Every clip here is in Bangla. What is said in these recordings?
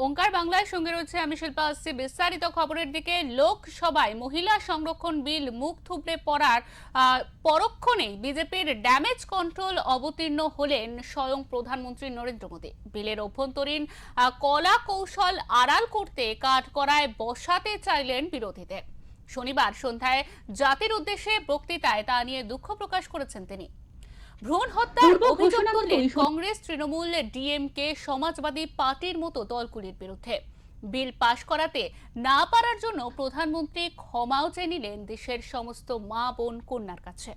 ওঙ্কার বাংলার সঙ্গে রয়েছে আমি শিল্পা আসছি বিস্তারিত খবরের দিকে। লোকসভায় মহিলা সংরক্ষণ বিল মুখ থুবড়ে পড়ার পরক্ষণেই বিজেপির ড্যামেজ কন্ট্রোল অবতীর্ণ হলেন স্বয়ং প্রধানমন্ত্রী নরেন্দ্র মোদী। বিলের অভ্যন্তরীণ কলা কৌশল আড়াল করতে কাঠগড়ায় বসাতে চাইলেন বিরোধীদের। শনিবার সন্ধ্যায় জাতির উদ্দেশ্যে বক্তৃতায় তা নিয়ে দুঃখ প্রকাশ করেছেন তিনি। ভ্রূণ হত্যার অভিযোগ তুললেন কংগ্রেস, তৃণমূল, ডিএমকে, সমাজবাদী পার্টির মতো দলগুলির বিরুদ্ধে। বিল পাশ করাতে না পারার জন্য প্রধানমন্ত্রী ক্ষমাও চেয়ে নিলেন দেশের সমস্ত মা বোন কন্যার কাছে।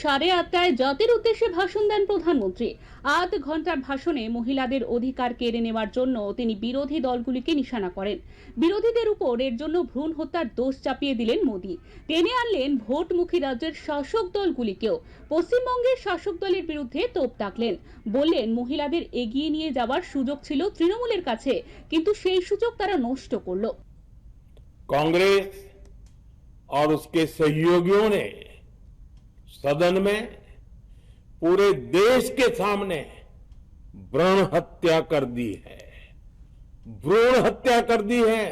8:30টায় জাতির উদ্দেশ্যে ভাষণ দেন প্রধানমন্ত্রী। 8 ঘন্টার ভাষণে মহিলাদের অধিকার কেড়ে নেওয়ার জন্য তিনি বিরোধী দলগুলিকে নিশানা করেন। বিরোধীদের উপর এর জন্য ভ্রূণ হত্যার দোষ চাপিয়ে দিলেন মোদী। টেনে আনলেন ভোটমুখী রাজ্যের শাসক দলগুলিকেও। পশ্চিমবঙ্গের শাসক দলের বিরুদ্ধে তোপ দাগলেন। বললেন মহিলাদের এগিয়ে নিয়ে যাওয়ার সুযোগ ছিল তৃণমূলের কাছে, কিন্তু সেই সুযোগ তারা নষ্ট করল। कांग्रेस और उसके सहयोगियों ने सदन में पूरे देश के सामने भ्रूण हत्या कर दी है, भ्रूण हत्या कर दी है।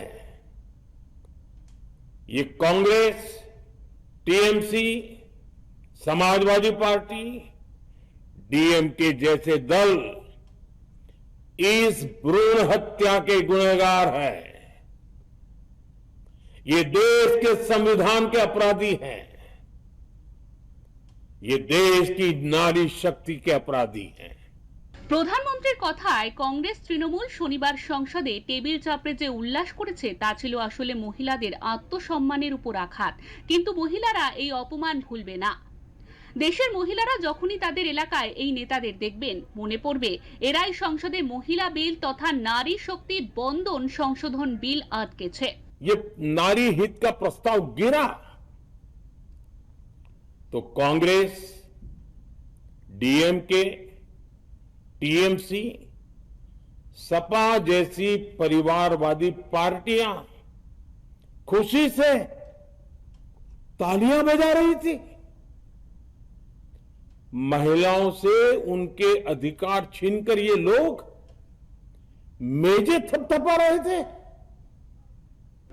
ये Congress, TMC, Samajwadi party, DMK जैसे दल इस भ्रूण हत्या के गुनहगार हैं। ये देश के संविधान के अपराधी हैं, ये देश की नारी शक्ति के अपराधी हैं। প্রধানমন্ত্রীর কথায় কংগ্রেস, তৃণমূল শনিবার সংসদে টেবিল চাপড়ে যে উল্লাস করেছে তা ছিল আসলে মহিলাদের আত্মসম্মানের উপর আঘাত। কিন্তু মহিলারা এই অপমান ভুলবে না। দেশের মহিলারা যখনই তাদের এলাকায় এই নেতাদের দেখবেন, মনে পড়বে এরাই সংসদে মহিলা বিল তথা নারী শক্তি বন্দন সংশোধন বিল আটকেছে। ये नारी हित का प्रस्ताव गिरा तो कांग्रेस, डीएमके, टीएमसी, सपा जैसी परिवारवादी पार्टियां खुशी से तालियां बजा रही थी। महिलाओं से उनके अधिकार छीनकर ये लोग मेजे थपथपा रहे थे।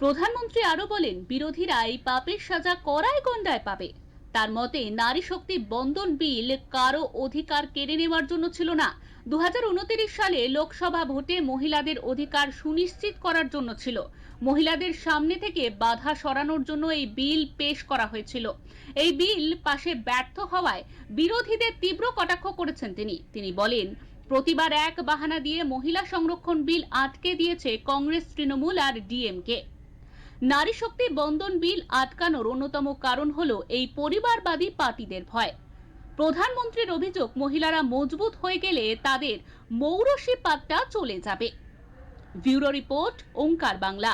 প্রধানমন্ত্রী আরো বলেন বিরোধীরা এই পাপের সাজা করায় গন্ডায় পাবে। তার মতে নারী শক্তি বন্দন বিল কারো অধিকার কেড়ে নেওয়ার জন্য ছিল না। 2029 সালে লোকসভা ভোটে মহিলাদের অধিকার সুনিশ্চিত করার জন্য ছিল। মহিলাদের সামনে থেকে বাধা সরানোর জন্য এই বিল পেশ করা হয়েছিল। এই বিল পাশে ব্যর্থ হওয়ায় বিরোধীদের তীব্র কটাক্ষ করেছেন তিনি বলেন প্রতিবার এক বাহানা দিয়ে মহিলা সংরক্ষণ বিল আটকে দিয়েছে কংগ্রেস, তৃণমূল আর ডিএমকে। নারী শক্তি বন্দন বিল আটকানোর অন্যতম কারণ হলো এই পরিবারবাদী পার্টিদের ভয়। প্রধানমন্ত্রীর অভিযোগ মহিলারা মজবুত হয়ে গেলে তাদের মৌরসি পাট্টা চলে যাবে। ব্যুরো রিপোর্ট, ওঙ্কার বাংলা।